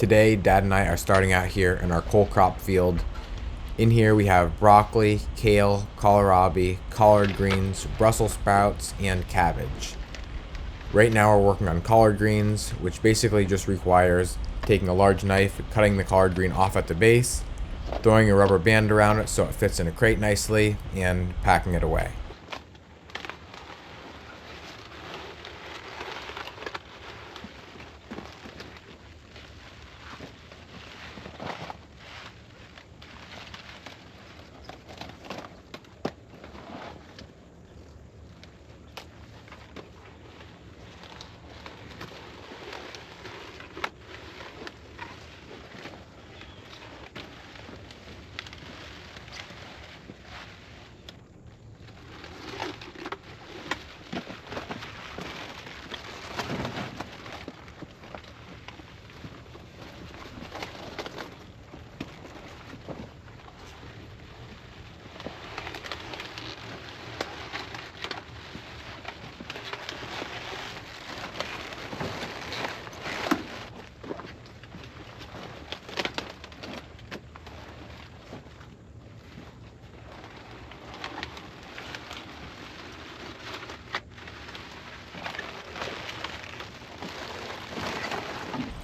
Today, Dad and I are starting out here in our cole crop field. In here we have broccoli, kale, kohlrabi, collard greens, Brussels sprouts, and cabbage. Right now we're working on collard greens, which basically just requires taking a large knife, cutting the collard green off at the base, throwing a rubber band around it so it fits in a crate nicely, and packing it away.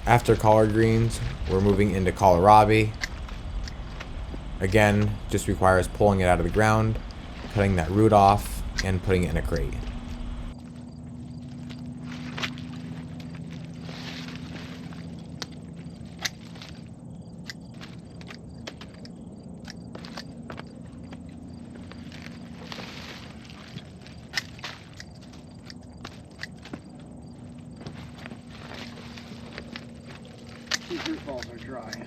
After collard greens, we're moving into kohlrabi. Again, just requires pulling it out of the ground, cutting that root off, and putting it in a crate. These root balls are dry.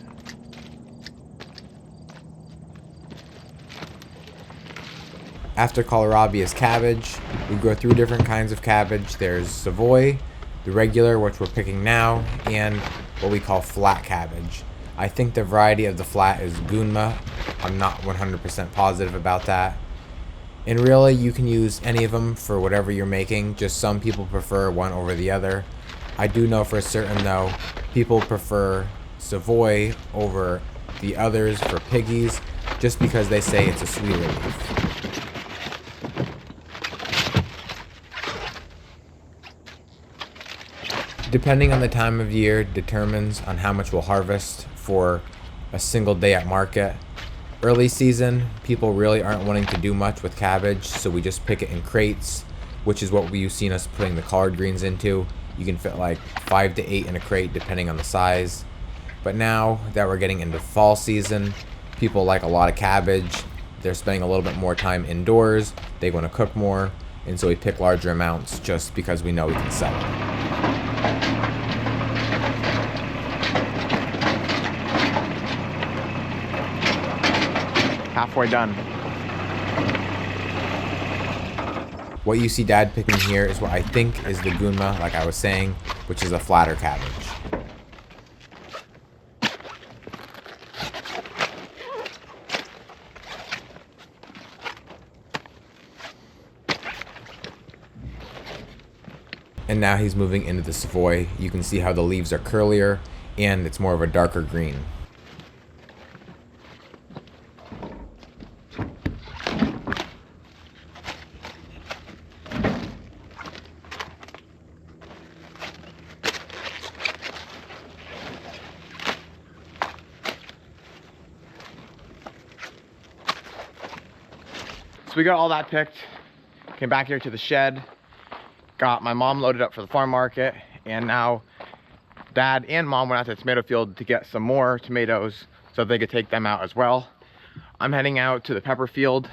After kohlrabi is cabbage. We go through different kinds of cabbage. There's Savoy, the regular, which we're picking now, and what we call flat cabbage. I think the variety of the flat is Gunma. I'm not 100% positive about that. And really, you can use any of them for whatever you're making, just some people prefer one over the other. I do know for certain, though, people prefer Savoy over the others for piggies, just because they say it's a sweeter leaf. Depending on the time of year determines on how much we'll harvest for a single day at market. Early season, people really aren't wanting to do much with cabbage, so we just pick it in crates, which is what you've seen us putting the collard greens into. You can fit like 5 to 8 in a crate depending on the size. But now that we're getting into fall season, people like a lot of cabbage. They're spending a little bit more time indoors. They want to cook more, and so we pick larger amounts just because we know we can sell it. Halfway done. What you see Dad picking here is what I think is the Gunma, like I was saying, which is a flatter cabbage. And now he's moving into the Savoy. You can see how the leaves are curlier and it's more of a darker green. So we got all that picked, came back here to the shed, got my mom loaded up for the farm market, and now Dad and Mom went out to the tomato field to get some more tomatoes so they could take them out as well. I'm heading out to the pepper field.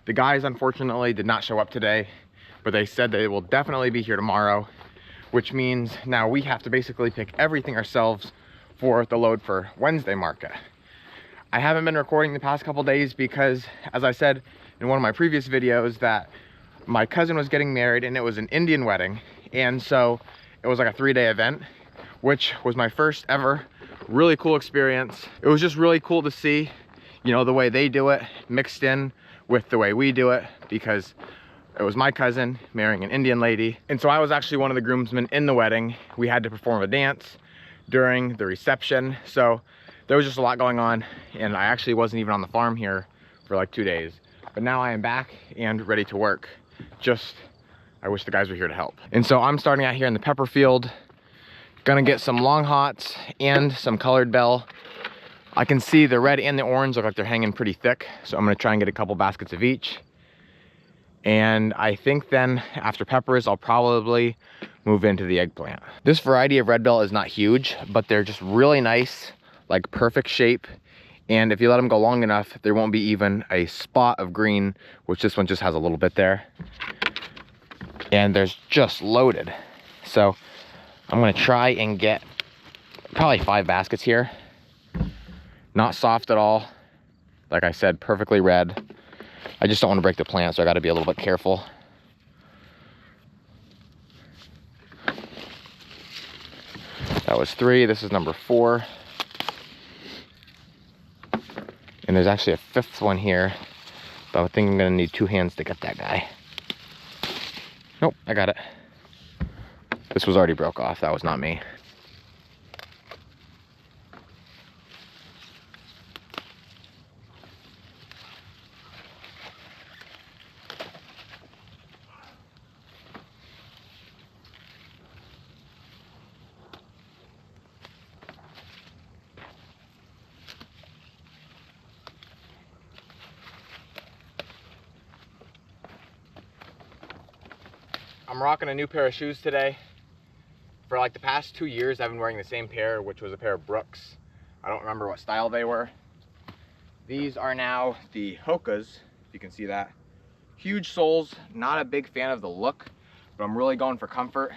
The guys unfortunately did not show up today, but they said they will definitely be here tomorrow, which means now we have to basically pick everything ourselves for the load for Wednesday market. I haven't been recording the past couple days because, as I said in one of my previous videos, that my cousin was getting married and it was an Indian wedding, and so it was like a 3-day event, which was my first ever really cool experience. It was just really cool to see, you know, the way they do it mixed in with the way we do it, because it was my cousin marrying an Indian lady, and so I was actually one of the groomsmen in the wedding. We had to perform a dance during the reception. So there was just a lot going on, and I actually wasn't even on the farm here for like 2 days. But now I am back and ready to work. I wish the guys were here to help. And so I'm starting out here in the pepper field. Gonna get some long hots and some colored bell. I can see the red and the orange look like they're hanging pretty thick. So I'm gonna try and get a couple baskets of each. And I think then after peppers, I'll probably move into the eggplant. This variety of red bell is not huge, but they're just really nice, like perfect shape. And if you let them go long enough, there won't be even a spot of green, which this one just has a little bit there. And there's just loaded. So I'm gonna try and get probably 5 baskets here. Not soft at all. Like I said, perfectly red. I just don't want to break the plant, so I got to be a little bit careful. That was 3. This is number 4. And there's actually a 5th one here, but I think I'm going to need 2 hands to get that guy. Nope, I got it. This was already broke off. That was not me. I'm rocking a new pair of shoes today. For like the past 2 years, I've been wearing the same pair, which was a pair of Brooks. I don't remember what style they were. These are now the Hokas, if you can see that. Huge soles, not a big fan of the look, but I'm really going for comfort.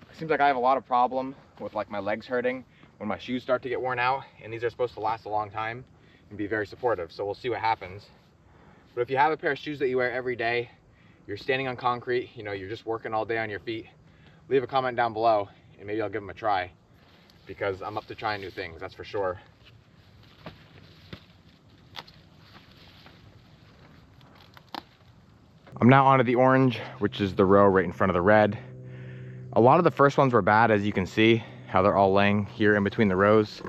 It seems like I have a lot of problem with like my legs hurting when my shoes start to get worn out, and these are supposed to last a long time and be very supportive, so we'll see what happens. But if you have a pair of shoes that you wear every day, you're standing on concrete, you know, you're just working all day on your feet, leave a comment down below and maybe I'll give them a try, because I'm up to trying new things, that's for sure. I'm now onto the orange, which is the row right in front of the red. A lot of the first ones were bad, as you can see, how they're all laying here in between the rows.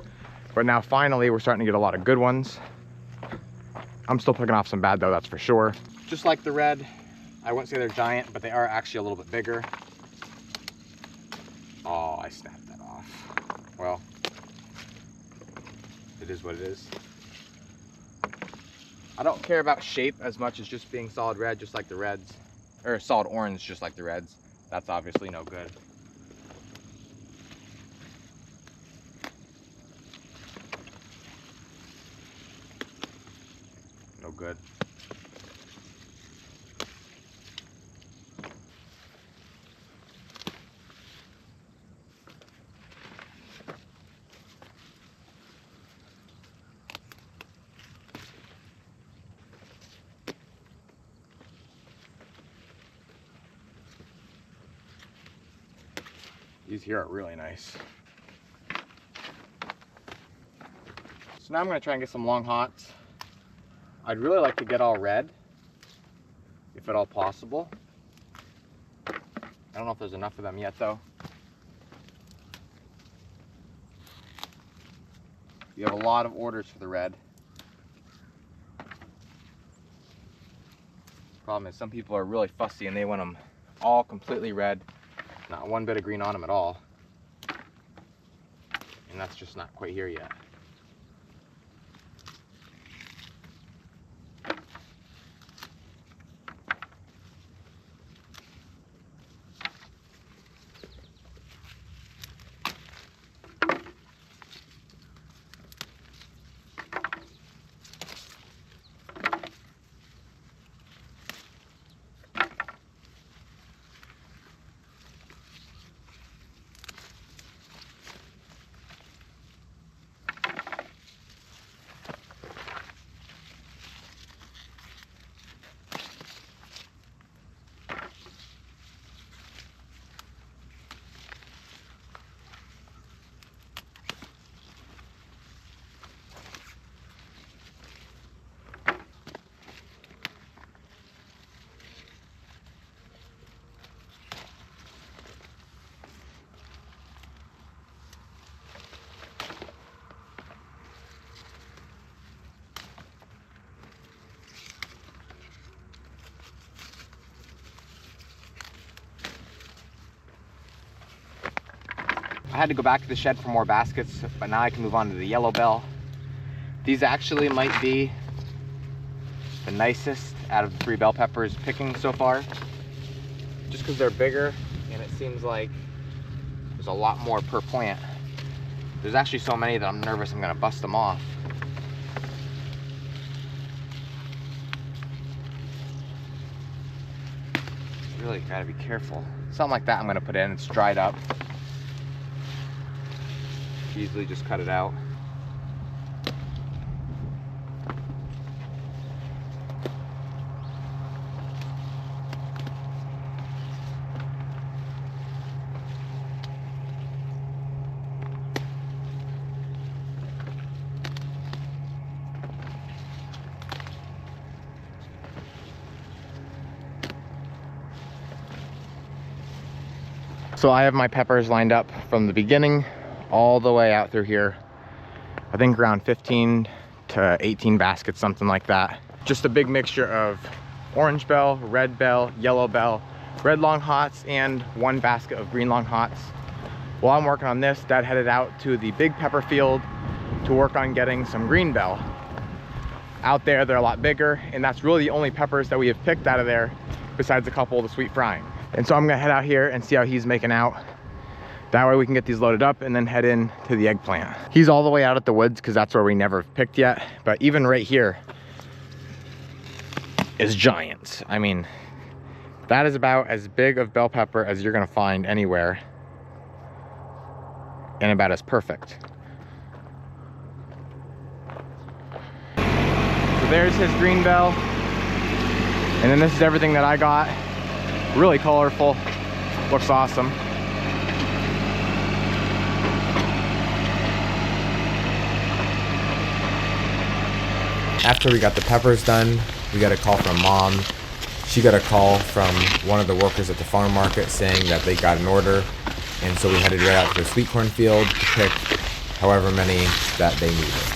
But now finally, we're starting to get a lot of good ones. I'm still picking off some bad though, that's for sure. Just like the red, I wouldn't say they're giant, but they are actually a little bit bigger. Oh, I snapped that off. Well, it is what it is. I don't care about shape as much as just being solid red, just like the reds. Or solid orange, just like the reds. That's obviously no good. No good. These here are really nice. So now I'm gonna try and get some long hots. I'd really like to get all red, if at all possible. I don't know if there's enough of them yet though. You have a lot of orders for the red. Problem is some people are really fussy and they want them all completely red. Not one bit of green on them at all. And that's just not quite here yet. had to go back to the shed for more baskets, but now I can move on to the yellow bell. These actually might be the nicest out of the 3 bell peppers picking so far, just because they're bigger and it seems like there's a lot more per plant. There's actually so many that I'm nervous I'm gonna bust them off. Really gotta be careful. Something like that I'm gonna put in, it's dried up. Easily just cut it out. So I have my peppers lined up from the beginning all the way out through here. I think around 15 to 18 baskets, something like that. Just a big mixture of orange bell, red bell, yellow bell, red long hots, and 1 basket of green long hots. While I'm working on this, Dad headed out to the big pepper field to work on getting some green bell. Out there, they're a lot bigger, and that's really the only peppers that we have picked out of there, besides a couple of the sweet frying. And so I'm gonna head out here and see how he's making out. That way we can get these loaded up and then head in to the eggplant. He's all the way out at the woods because that's where we never picked yet. But even right here is giant. I mean, that is about as big of bell pepper as you're gonna find anywhere, and about as perfect. So there's his green bell. And then this is everything that I got. Really colorful, looks awesome. After we got the peppers done, we got a call from Mom. She got a call from one of the workers at the farm market saying that they got an order, and so we headed right out to the sweet corn field to pick however many that they needed.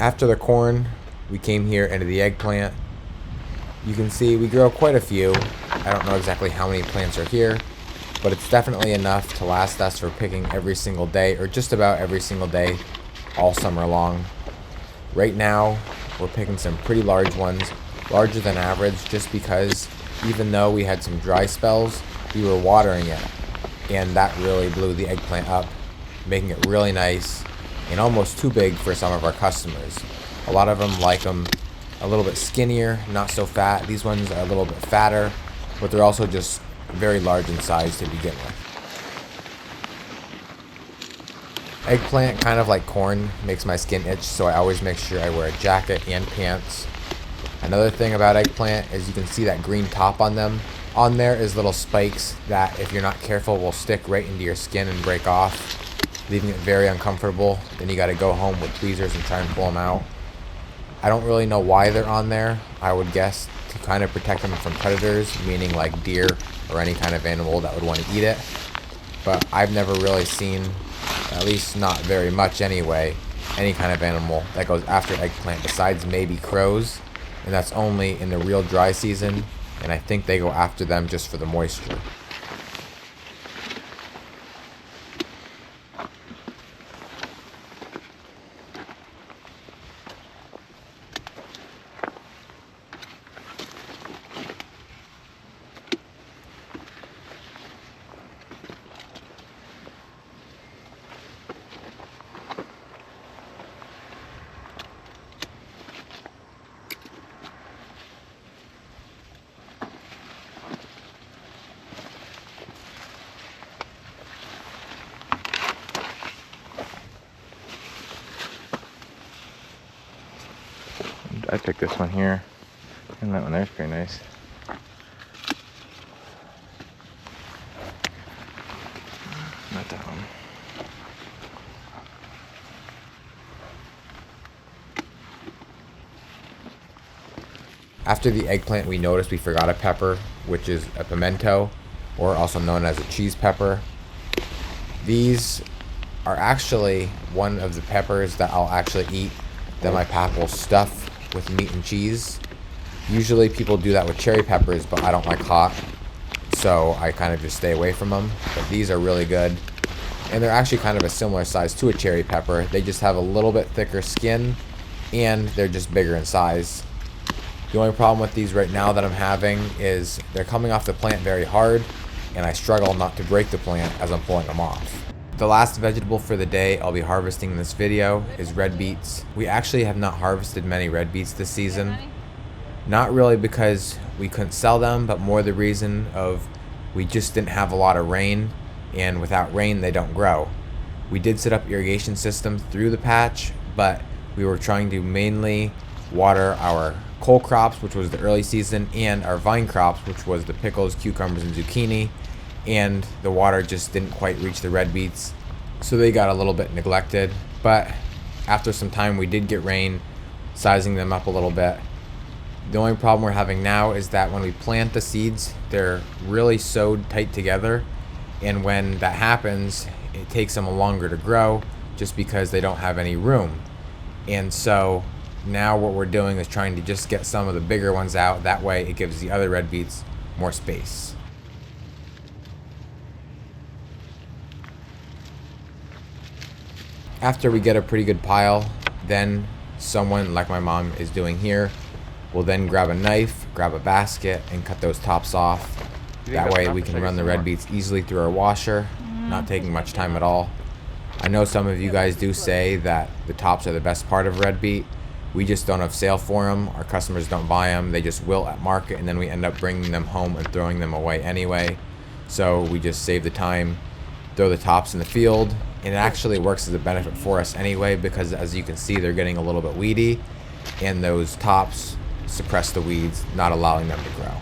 After the corn, we came here into the eggplant. You can see we grow quite a few. I don't know exactly how many plants are here, but it's definitely enough to last us for picking every single day, or just about every single day, all summer long. Right now, we're picking some pretty large ones, larger than average, just because even though we had some dry spells, we were watering it, and that really blew the eggplant up, making it really nice and almost too big for some of our customers. A lot of them like them a little bit skinnier, not so fat. These ones are a little bit fatter, but they're also just very large in size to begin with. Eggplant, kind of like corn, makes my skin itch, so I always make sure I wear a jacket and pants. Another thing about eggplant is you can see that green top on them. On there is little spikes that, if you're not careful, will stick right into your skin and break off, leaving it very uncomfortable. Then you gotta go home with tweezers and try and pull them out. I don't really know why they're on there. I would guess to kind of protect them from predators, meaning like deer or any kind of animal that would want to eat it. But I've never really seen, at least not very much anyway, any kind of animal that goes after eggplant besides maybe crows, and that's only in the real dry season, and I think they go after them just for the moisture. I picked this one here, and that one there's pretty nice. Not that one. After the eggplant, we noticed we forgot a pepper, which is a pimento, or also known as a cheese pepper. These are actually one of the peppers that I'll actually eat that my pap will stuff with meat and cheese. Usually people do that with cherry peppers, but I don't like hot, so I kind of just stay away from them. But these are really good, and they're actually kind of a similar size to a cherry pepper. They just have a little bit thicker skin, and they're just bigger in size. The only problem with these right now that I'm having is they're coming off the plant very hard, and I struggle not to break the plant as I'm pulling them off. The last vegetable for the day I'll be harvesting in this video is red beets. We actually have not harvested many red beets this season. Not really because we couldn't sell them, but more the reason of we just didn't have a lot of rain, and without rain they don't grow. We did set up irrigation systems through the patch, but we were trying to mainly water our cole crops, which was the early season, and our vine crops, which was the pickles, cucumbers, and zucchini, and the water just didn't quite reach the red beets, so they got a little bit neglected. But after some time we did get rain, sizing them up a little bit. The only problem we're having now is that when we plant the seeds, they're really sewed tight together, and when that happens, it takes them longer to grow just because they don't have any room. And so now what we're doing is trying to just get some of the bigger ones out. That way it gives the other red beets more space. After we get a pretty good pile, then someone like my mom is doing here will then grab a knife, grab a basket, and cut those tops off. That way we can run the red beets easily through our washer, not taking much time at all. I know some of you guys do say that the tops are the best part of red beet. We just don't have sale for them. Our customers don't buy them. They just wilt at market, and then we end up bringing them home and throwing them away anyway. So we just save the time, throw the tops in the field, and it actually works as a benefit for us anyway, because as you can see, they're getting a little bit weedy, and those tops suppress the weeds, not allowing them to grow.